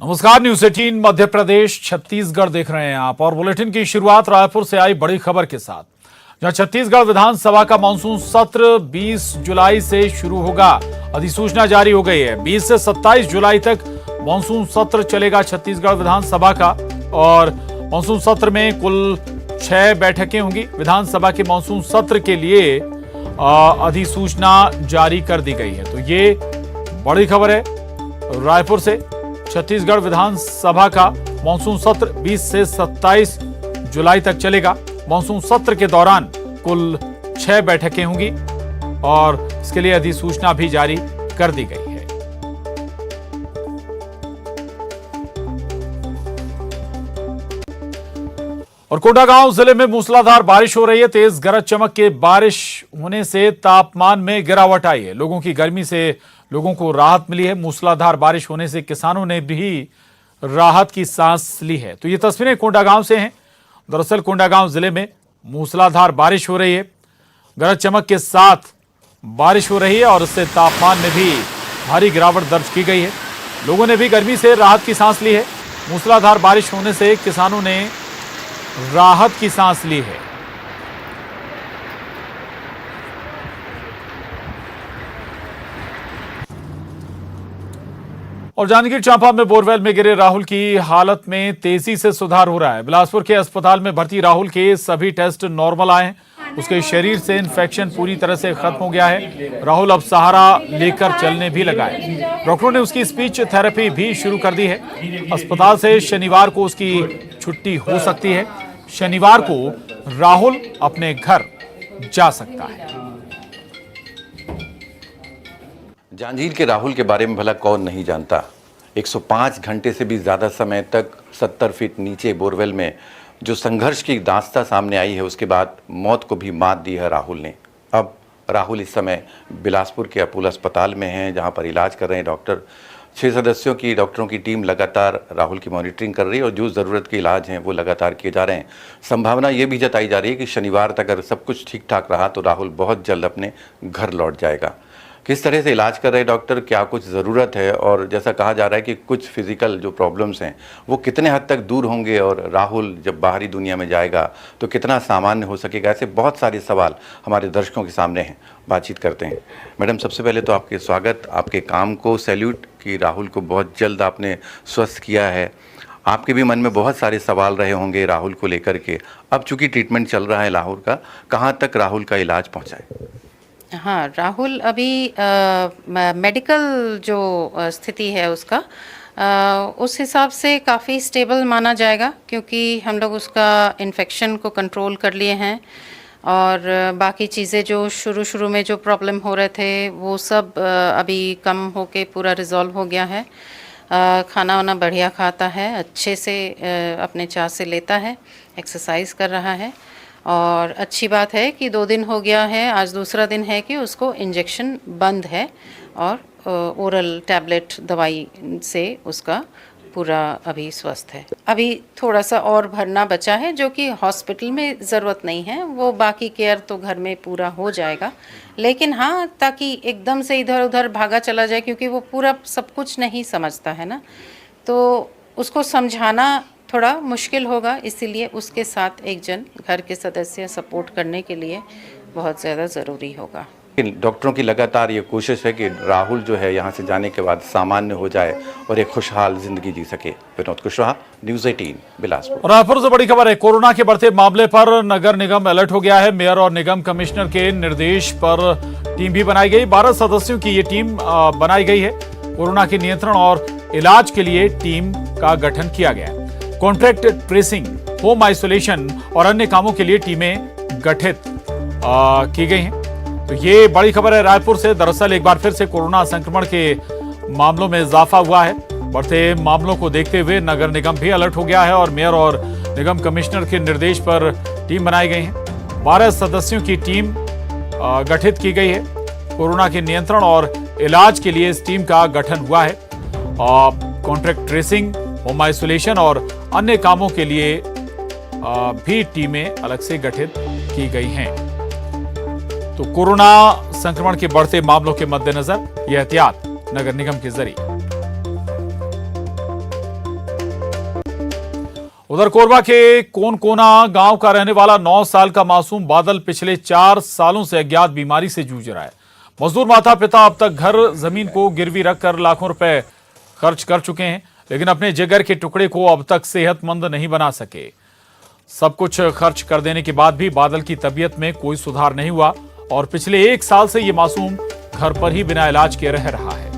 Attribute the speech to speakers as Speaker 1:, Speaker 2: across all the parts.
Speaker 1: नमस्कार, न्यूज 18 मध्य प्रदेश छत्तीसगढ़ देख रहे हैं आप और बुलेटिन की शुरुआत रायपुर से आई बड़ी खबर के साथ, जहां छत्तीसगढ़ विधानसभा का मानसून सत्र 20 जुलाई से शुरू होगा। अधिसूचना जारी हो गई है। 20 से 27 जुलाई तक मानसून सत्र चलेगा छत्तीसगढ़ विधानसभा का और मानसून सत्र में कुल 6 बैठकें होंगी। विधानसभा के मानसून सत्र के लिए अधिसूचना जारी कर दी गई है। तो ये बड़ी खबर है रायपुर से। छत्तीसगढ़ विधानसभा का मानसून सत्र 20 से 27 जुलाई तक चलेगा। मानसून सत्र के दौरान कुल 6 बैठकें होंगी और इसके लिए अधिसूचना भी जारी कर दी गई है। और कोंडागांव जिले में मूसलाधार बारिश हो रही है। तेज गरज चमक के बारिश होने से तापमान में गिरावट आई है। लोगों की गर्मी से लोगों को राहत मिली है। मूसलाधार बारिश होने से किसानों ने भी राहत की सांस ली है। तो ये तस्वीरें कोंडागांव से हैं। दरअसल कोंडागांव जिले में मूसलाधार बारिश हो रही है। गरज चमक के साथ बारिश हो रही है और इससे तापमान में भी भारी गिरावट दर्ज की गई है। लोगों ने भी गर्मी से राहत की सांस ली है। मूसलाधार बारिश होने से किसानों ने राहत की सांस ली है। और जांजगीर चांपा में बोरवेल में गिरे राहुल की हालत में तेजी से सुधार हो रहा है। बिलासपुर के अस्पताल में भर्ती राहुल के सभी टेस्ट नॉर्मल आए हैं। उसके शरीर से इन्फेक्शन पूरी तरह से खत्म हो गया है। राहुल अब सहारा लेकर चलने भी लगा है। डॉक्टरों ने उसकी स्पीच थेरेपी भी शुरू कर दी है। अस्पताल से शनिवार को उसकी छुट्टी हो सकती है। शनिवार को राहुल अपने घर जा सकता है।
Speaker 2: जांजगीर के राहुल के बारे में भला कौन नहीं जानता। 105 घंटे से भी ज़्यादा समय तक 70 फीट नीचे बोरवेल में जो संघर्ष की दास्ता सामने आई है, उसके बाद मौत को भी मात दी है राहुल ने। अब राहुल इस समय बिलासपुर के अपोलो अस्पताल में हैं, जहां पर इलाज कर रहे हैं डॉक्टर। 6 सदस्यों की डॉक्टरों की टीम लगातार राहुल की मॉनिटरिंग कर रही है और जो ज़रूरत के इलाज हैं वो लगातार किए जा रहे हैं। संभावना ये भी जताई जा रही है कि शनिवार तक अगर सब कुछ ठीक ठाक रहा तो राहुल बहुत जल्द अपने घर लौट जाएगा। किस तरह से इलाज कर रहे हैं डॉक्टर, क्या कुछ ज़रूरत है और जैसा कहा जा रहा है कि कुछ फिजिकल जो प्रॉब्लम्स हैं वो कितने हद तक दूर होंगे और राहुल जब बाहरी दुनिया में जाएगा तो कितना सामान्य हो सकेगा, ऐसे बहुत सारे सवाल हमारे दर्शकों के सामने हैं। बातचीत करते हैं। मैडम, सबसे पहले तो आपके स्वागत, आपके काम को सैल्यूट कि राहुल को बहुत जल्द आपने स्वस्थ किया है। आपके भी मन में बहुत सारे सवाल रहे होंगे राहुल को लेकर के। अब चूँकि ट्रीटमेंट चल रहा है राहुल का, कहाँ तक राहुल का इलाज पहुँचा है?
Speaker 3: हाँ, राहुल अभी मेडिकल जो स्थिति है उसका उस हिसाब से काफ़ी स्टेबल माना जाएगा, क्योंकि हम लोग उसका इन्फेक्शन को कंट्रोल कर लिए हैं और बाकी चीज़ें जो शुरू में जो प्रॉब्लम हो रहे थे वो सब अभी कम होके पूरा रिजॉल्व हो गया है। खाना वाना बढ़िया खाता है, अच्छे से अपने चाह से लेता है, एक्सरसाइज कर रहा है और अच्छी बात है कि 2 दिन हो गया है, आज दूसरा दिन है कि उसको इंजेक्शन बंद है और ओरल टैबलेट दवाई से उसका पूरा अभी स्वस्थ है। अभी थोड़ा सा और भरना बचा है जो कि हॉस्पिटल में ज़रूरत नहीं है, वो बाकी केयर तो घर में पूरा हो जाएगा। लेकिन हाँ, ताकि एकदम से इधर उधर भागा चला जाए, क्योंकि वो पूरा सब कुछ नहीं समझता है ना, तो उसको समझाना थोड़ा मुश्किल होगा। इसीलिए उसके साथ एक जन घर के सदस्य सपोर्ट करने के लिए बहुत ज़्यादा ज़रूरी होगा।
Speaker 2: डॉक्टरों की लगातार ये कोशिश है कि राहुल जो है यहाँ से जाने के बाद सामान्य हो जाए और एक खुशहाल जिंदगी जी सके। विनोद कुशवाहा, न्यूज़ 18 बिलासपुर।
Speaker 1: रायपुर से बड़ी खबर है। कोरोना के बढ़ते मामले पर नगर निगम अलर्ट हो गया है। मेयर और निगम कमिश्नर के निर्देश पर टीम भी बनाई गई। 12 सदस्यों की ये टीम बनाई गई है। कोरोना के नियंत्रण और इलाज के लिए टीम का गठन किया गया है। कॉन्ट्रैक्ट ट्रेसिंग, होम आइसोलेशन और अन्य कामों के लिए टीमें गठित की गई हैं। तो ये बड़ी खबर है रायपुर से। दरअसल एक बार फिर से कोरोना संक्रमण के मामलों में इजाफा हुआ है। बढ़ते मामलों को देखते हुए नगर निगम भी अलर्ट हो गया है और मेयर और निगम कमिश्नर के निर्देश पर टीम बनाई गई है। 12 सदस्यों की टीम गठित की गई है। कोरोना के नियंत्रण और इलाज के लिए इस टीम का गठन हुआ है। कॉन्ट्रैक्ट ट्रेसिंग, होम आइसोलेशन और अन्य कामों के लिए भी टीमें अलग से गठित की गई हैं। तो कोरोना संक्रमण के बढ़ते मामलों के मद्देनजर यह एहतियात नगर निगम के जरिए। उधर कोरबा के कोनकोना गांव का रहने वाला 9 साल का मासूम बादल पिछले 4 सालों से अज्ञात बीमारी से जूझ रहा है। मजदूर माता पिता अब तक घर जमीन को गिरवी रखकर लाखों रुपए खर्च कर चुके हैं, लेकिन अपने जिगर के टुकड़े को अब तक सेहतमंद नहीं बना सके। सब कुछ खर्च कर देने के बाद भी बादल की तबीयत में कोई सुधार नहीं हुआ और पिछले 1 साल से ये मासूम घर पर ही बिना इलाज के रह रहा है।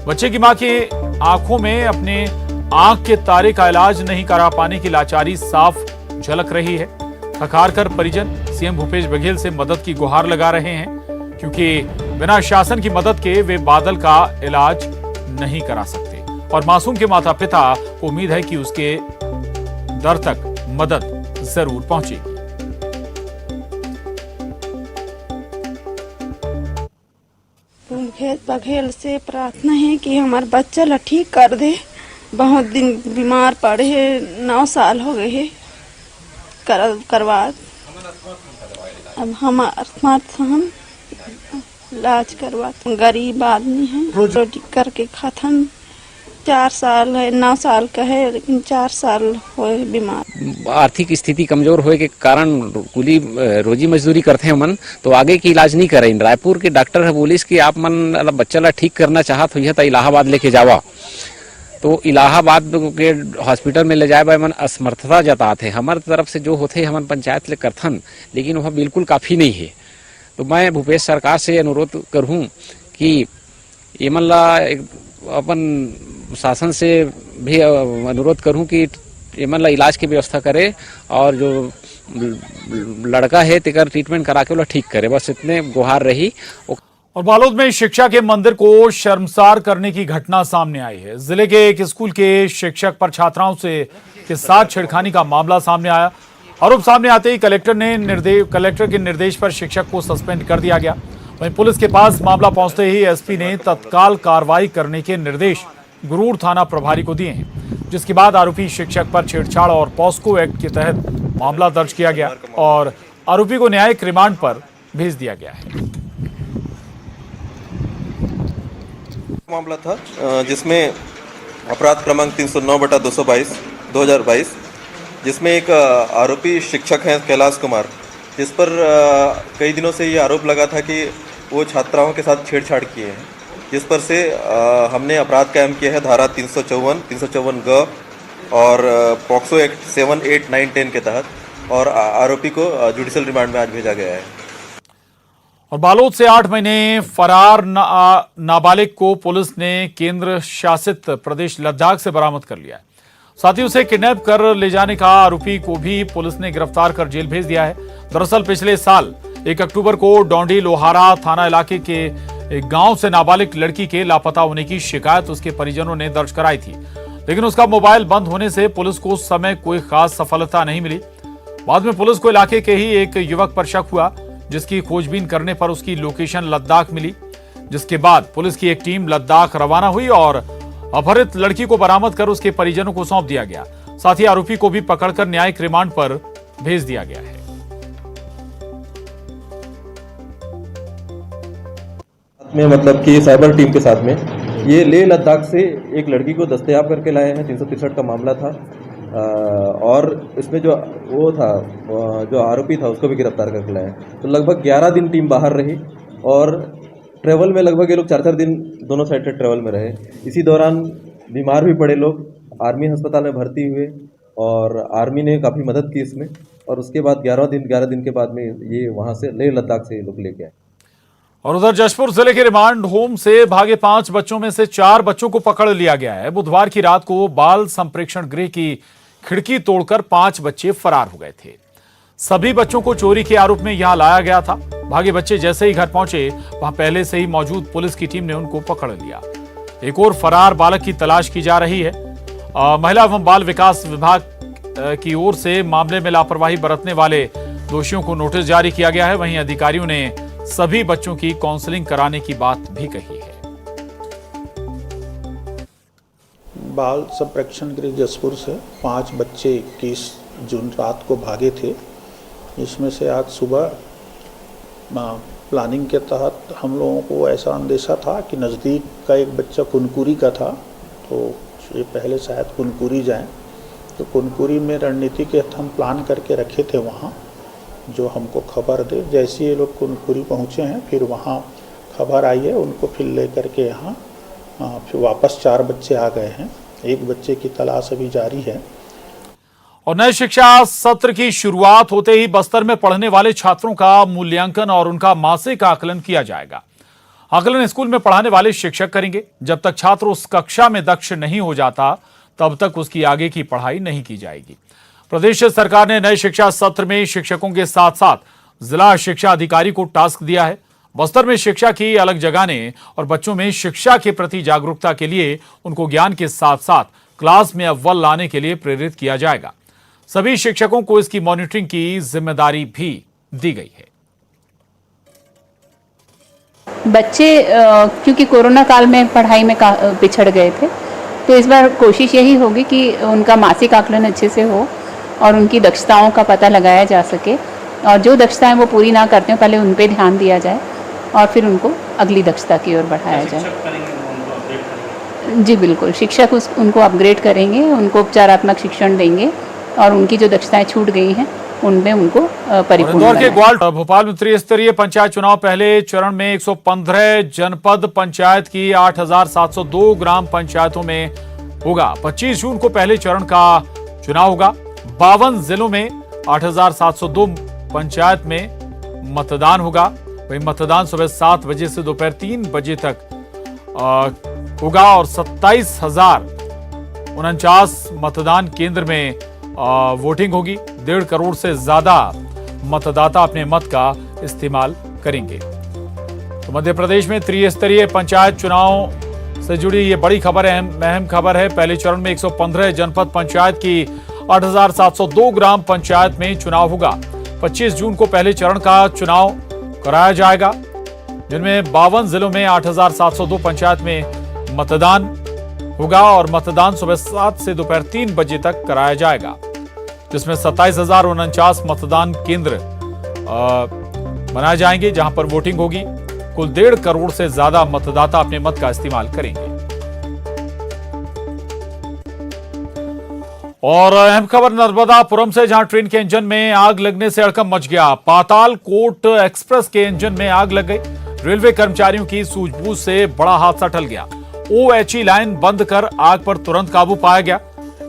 Speaker 1: बच्चे की मां की आंखों में अपने आंख के तारे का इलाज नहीं करा पाने की लाचारी साफ झलक रही है। थकार कर परिजन सीएम भूपेश बघेल से मदद की गुहार लगा रहे हैं, क्योंकि बिना शासन की मदद के वे बादल का इलाज नहीं करा सकते और मासूम के माता पिता को उम्मीद है कि उसके दर तक मदद जरूर पहुंचेगी।
Speaker 4: भूपेश बघेल से प्रार्थना है कि हमारा बच्चा ला ठीक कर दे। बहुत दिन बीमार पड़े हैं, 9 साल हो गए हैं करवा। अब हम इलाज करवा, गरीब आदमी हैं, रोटी करके खातन। 4 साल है, 9 साल का है, लेकिन 4 साल हो बीमार।
Speaker 5: आर्थिक स्थिति कमजोर होए के कारण कुली रोजी मजदूरी करते हैं मन, तो आगे की इलाज नहीं करें। रायपुर के डॉक्टर है बोलिस कि आप मन बच्चा ला ठीक करना चाहत हुई है तो इलाहाबाद लेके जावा। तो इलाहाबाद के हॉस्पिटल में ले जाए भाई मन असमर्थता जताते हैं। हमारे तरफ से जो होते हमारे पंचायत ले करथन, लेकिन वह बिल्कुल काफ़ी नहीं है। तो मैं भूपेश सरकार से अनुरोध करूं कि ये मन ला अपन शासन से भी अनुरोध करूं कि ये मन ला इलाज की व्यवस्था करे और जो लड़का है तेकर ट्रीटमेंट करा के वो ठीक करे। बस इतने गुहार रही।
Speaker 1: और बालोद में शिक्षा के मंदिर को शर्मसार करने की घटना सामने आई है। जिले के एक स्कूल के शिक्षक पर छात्राओं के साथ छेड़खानी का मामला सामने आया। आरोप सामने आते ही कलेक्टर के निर्देश पर शिक्षक को सस्पेंड कर दिया गया। वहीं पुलिस के पास मामला पहुंचते ही एसपी ने तत्काल कार्रवाई करने के निर्देश गुरूर थाना प्रभारी को दिए हैं, जिसके बाद आरोपी शिक्षक पर छेड़छाड़ और पॉस्को एक्ट के तहत मामला दर्ज किया गया और आरोपी को न्यायिक रिमांड पर भेज दिया गया है।
Speaker 6: मामला था जिसमें अपराध क्रमांक 309/222 जिसमें एक आरोपी शिक्षक हैं कैलाश कुमार, जिस पर कई दिनों से ये आरोप लगा था कि वो छात्राओं के साथ छेड़छाड़ किए हैं, जिस पर से हमने अपराध कायम किया है धारा 354, 354 ग और पॉक्सो एक्ट 7, 8, 9, 10 के तहत, और आरोपी को जुडिशियल रिमांड में आज भेजा गया है।
Speaker 1: और बालोद से 8 महीने फरार नाबालिग को पुलिस ने केंद्र शासित प्रदेश लद्दाख से बरामद कर लिया है। साथ ही उसे किडनैप कर ले जाने का आरोपी को भी पुलिस ने गिरफ्तार कर जेल भेज दिया है। दरअसल पिछले साल 1 अक्टूबर को डोंडी लोहारा थाना इलाके के एक गांव से नाबालिग लड़की के लापता होने की शिकायत उसके परिजनों ने दर्ज कराई थी, लेकिन उसका मोबाइल बंद होने से पुलिस को उस समय कोई खास सफलता नहीं मिली। बाद में पुलिस को इलाके के ही एक युवक पर शक हुआ, जिसकी खोजबीन करने पर उसकी लोकेशन लद्दाख मिली, जिसके बाद पुलिस की एक टीम लद्दाख रवाना हुई और अपहरित लड़की को बरामद कर उसके परिजनों को सौंप दिया गया। साथ ही आरोपी को भी पकड़कर न्यायिक रिमांड पर भेज दिया गया है।
Speaker 7: में मतलब कि साइबर टीम के साथ में ये लेह लद्दाख से एक लड़की को दस्तयाब करके लाए हैं। 363 का मामला था और इसमें जो वो था जो आरोपी था उसको भी गिरफ्तार करके लाए। तो लगभग 11 दिन टीम बाहर रही और ट्रेवल में लगभग ये लोग 4-4 दिन दोनों साइड से ट्रेवल में रहे। इसी दौरान बीमार भी पड़े लोग, आर्मी अस्पताल में भर्ती हुए और आर्मी ने काफ़ी मदद की इसमें, और उसके बाद 11 दिन के बाद में ये वहाँ से लेह लद्दाख से ये लोग लेके आए।
Speaker 1: और उधर जशपुर जिले के रिमांड होम से भागे 5 बच्चों में से 4 बच्चों को पकड़ लिया गया है। बुधवार की रात को बाल संप्रेक्षण गृह की खिड़की तोड़कर 5 बच्चे फरार हो गए थे। सभी बच्चों को चोरी के आरोप में यहां लाया गया था। भागे बच्चे जैसे ही घर पहुंचे, वहां पहले से ही मौजूद पुलिस की टीम ने उनको पकड़ लिया। एक और फरार बालक की तलाश की जा रही है। महिला एवं बाल विकास विभाग की ओर से मामले में लापरवाही बरतने वाले दोषियों को नोटिस जारी किया गया है। वहीं अधिकारियों ने सभी बच्चों की काउंसलिंग कराने की बात भी कही है।
Speaker 8: बाल संप्रेक्षण गृह जसपुर से 5 बच्चे 21 जून रात को भागे थे, जिसमें से आज सुबह प्लानिंग के तहत हम लोगों को ऐसा अंदेशा था कि नज़दीक का एक बच्चा कुनकुरी का था, तो ये पहले शायद कुनकुरी जाएं, तो कुनकुरी में रणनीति के हम प्लान करके रखे थे वहाँ, जो हमको खबर दे। जैसे ये लोग कुनकुरी पहुँचे हैं, फिर वहाँ खबर आई है, उनको फिर लेकर के यहाँ फिर वापस 4 बच्चे आ गए हैं। एक बच्चे की तलाश अभी जारी है।
Speaker 1: और नए शिक्षा सत्र की शुरुआत होते ही बस्तर में पढ़ने वाले छात्रों का मूल्यांकन और उनका मासिक आकलन किया जाएगा। आकलन स्कूल में पढ़ाने वाले शिक्षक करेंगे। जब तक छात्र उस कक्षा में दक्ष नहीं हो जाता, तब तक उसकी आगे की पढ़ाई नहीं की जाएगी। प्रदेश सरकार ने नए शिक्षा सत्र में शिक्षकों के साथ साथ जिला शिक्षा अधिकारी को टास्क दिया है। बस्तर में शिक्षा की अलग जगाने और बच्चों में शिक्षा के प्रति जागरूकता के लिए उनको ज्ञान के साथ साथ क्लास में अव्वल लाने के लिए प्रेरित किया जाएगा। सभी शिक्षकों को इसकी मॉनिटरिंग की जिम्मेदारी भी दी गई है।
Speaker 9: बच्चे क्योंकि कोरोना काल में पढ़ाई में पिछड़ गए थे, तो इस बार कोशिश यही होगी कि उनका मासिक आकलन अच्छे से हो और उनकी दक्षताओं का पता लगाया जा सके, और जो दक्षताएं वो पूरी ना करते हो पहले उन पे ध्यान दिया जाए और फिर उनको अगली दक्षता की ओर बढ़ाया जाए। जी बिल्कुल, शिक्षक उनको अपग्रेड करेंगे, उनको उपचारात्मक शिक्षण देंगे और उनकी जो दक्षताएं छूट गई हैं उनमें उनको परिपूर्ण
Speaker 1: इंदौर के ग्वाल भोपाल में त्रिस्तरीय पंचायत चुनाव पहले चरण में 115 जनपद पंचायत की 8,702 ग्राम पंचायतों में होगा। 25 जून को पहले चरण का चुनाव होगा। 52 जिलों में 8,702 पंचायत में मतदान होगा। वही मतदान सुबह 7 बजे से दोपहर 3 बजे तक होगा और 27,049 मतदान केंद्र में वोटिंग होगी। 1.5 करोड़ से ज्यादा मतदाता अपने मत का इस्तेमाल करेंगे। तो मध्य प्रदेश में त्रिस्तरीय पंचायत चुनाव से जुड़ी ये बड़ी खबर है, अहम खबर है। पहले चरण में 115 जनपद पंचायत की 8,702 ग्राम पंचायत में चुनाव होगा। 25 जून को पहले चरण का चुनाव कराया जाएगा, जिनमें 52 जिलों में 8,702 पंचायत में मतदान होगा और मतदान सुबह 7 से दोपहर 3 बजे तक कराया जाएगा, जिसमें 27,049 मतदान केंद्र बनाए जाएंगे जहां पर वोटिंग होगी। कुल 1.5 करोड़ से ज्यादा मतदाता अपने मत का इस्तेमाल करेंगे। और अहम खबर नर्मदापुरम से, जहां ट्रेन के इंजन में आग लगने से हड़कंप मच गया। पातालकोट एक्सप्रेस के इंजन में आग लग गई। रेलवे कर्मचारियों की सूझबूझ से बड़ा हादसा टल गया। OHE लाइन बंद कर आग पर तुरंत काबू पाया गया।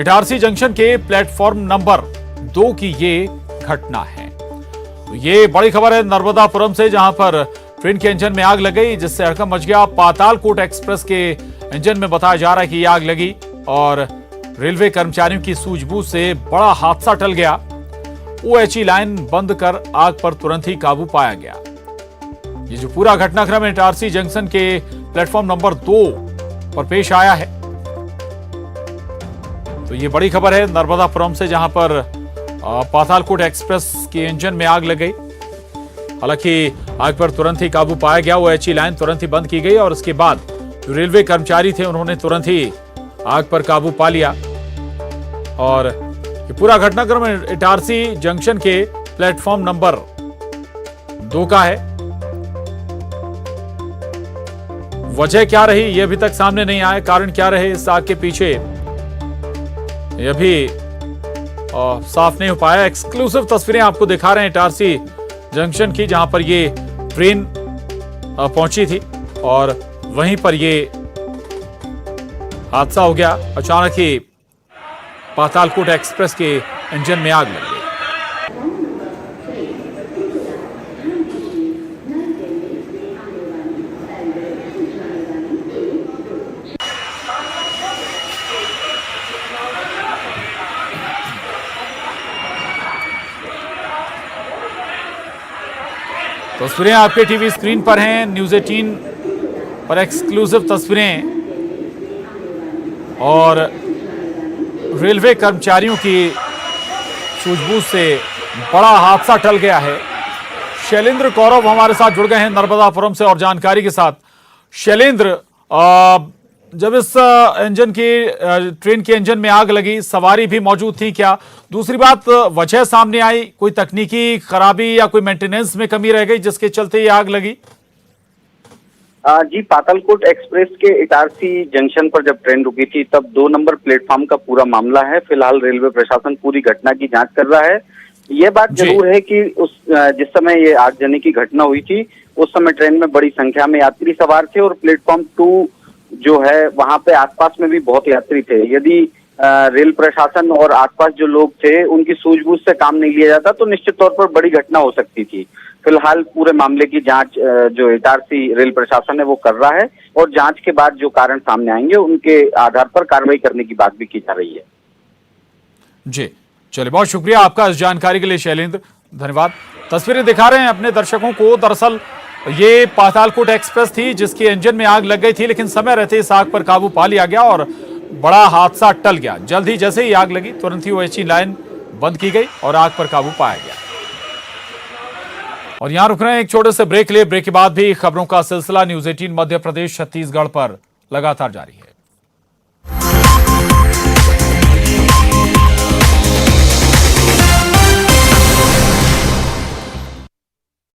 Speaker 1: इटारसी जंक्शन के प्लेटफॉर्म नंबर 2 की ये घटना है। तो ये बड़ी खबर है नर्मदापुरम से, जहां पर ट्रेन के इंजन में आग लग गई, जिससे हड़कंप मच गया। पातालकोट एक्सप्रेस के इंजन में बताया जा रहा है कि ये आग लगी और रेलवे कर्मचारियों की सूझबूझ से बड़ा हादसा टल गया। OHE लाइन बंद कर आग पर तुरंत ही काबू पाया गया। ये जो पूरा घटनाक्रम इटारसी जंक्शन के प्लेटफॉर्म नंबर 2 पर पेश आया है। तो ये बड़ी खबर है नर्मदापुरम से, जहां पर पातालकोट एक्सप्रेस के इंजन में आग लग गई। हालांकि आग पर तुरंत ही काबू पाया गया। OHE लाइन तुरंत ही बंद की गई और उसके बाद जो रेलवे कर्मचारी थे उन्होंने तुरंत ही आग पर काबू पा लिया। और ये पूरा घटनाक्रम इटारसी जंक्शन के प्लेटफॉर्म नंबर 2 का है। वजह क्या रही ये अभी तक सामने नहीं आया, कारण क्या रहे इस आग के पीछे ये भी साफ नहीं हो पाया। एक्सक्लूसिव तस्वीरें आपको दिखा रहे हैं इटारसी जंक्शन की, जहां पर ये ट्रेन पहुंची थी और वहीं पर ये हादसा हो गया। अचानक ही पातालकोट एक्सप्रेस के इंजन में आग लग गई। तस्वीरें आपके टीवी स्क्रीन पर हैं। न्यूज़ 18 पर एक्सक्लूसिव तस्वीरें और रेलवे कर्मचारियों की सूझबूझ से बड़ा हादसा टल गया है। शैलेंद्र कौरव हमारे साथ जुड़ गए हैं नर्मदापुरम से और जानकारी के साथ। शैलेंद्र, जब इस इंजन की ट्रेन के इंजन में आग लगी, सवारी भी मौजूद थी क्या? दूसरी बात, वजह सामने आई, कोई तकनीकी खराबी या कोई मेंटेनेंस में कमी रह गई जिसके चलते ये आग लगी?
Speaker 10: जी, पातालकोट एक्सप्रेस के इटारसी जंक्शन पर जब ट्रेन रुकी थी तब 2 नंबर प्लेटफॉर्म का पूरा मामला है। फिलहाल रेलवे प्रशासन पूरी घटना की जांच कर रहा है। ये बात जरूर है कि जिस समय ये आगजनी की घटना हुई थी उस समय ट्रेन में बड़ी संख्या में यात्री सवार थे और प्लेटफॉर्म 2 जो है वहां पे आसपास में भी बहुत यात्री थे। यदि रेल प्रशासन और आसपास जो लोग थे उनकी सूझबूझ से काम नहीं लिया जाता तो निश्चित तौर पर बड़ी घटना हो सकती थी। फिलहाल पूरे मामले की जांच जो इटारसी रेल प्रशासन है वो कर रहा है और जांच के बाद जो कारण सामने आएंगे उनके आधार पर कार्रवाई करने की बात भी की जा रही है।
Speaker 1: जी चलिए, बहुत शुक्रिया आपका इस जानकारी के लिए शैलेंद्र, धन्यवाद। तस्वीरें दिखा रहे हैं अपने दर्शकों को। दरअसल ये पातालकोट एक्सप्रेस थी जिसके इंजन में आग लग गई थी, लेकिन समय रहते इस आग पर काबू पा लिया गया और बड़ा हादसा टल गया। जल्द ही जैसे ही आग लगी तुरंत ही OHE लाइन बंद की गई और आग पर काबू पाया गया। और यहां रुक रहे हैं एक छोटे से ब्रेक लिए। ब्रेक के बाद भी खबरों का सिलसिला न्यूज़ 18 मध्य प्रदेश छत्तीसगढ़ पर लगातार जारी है।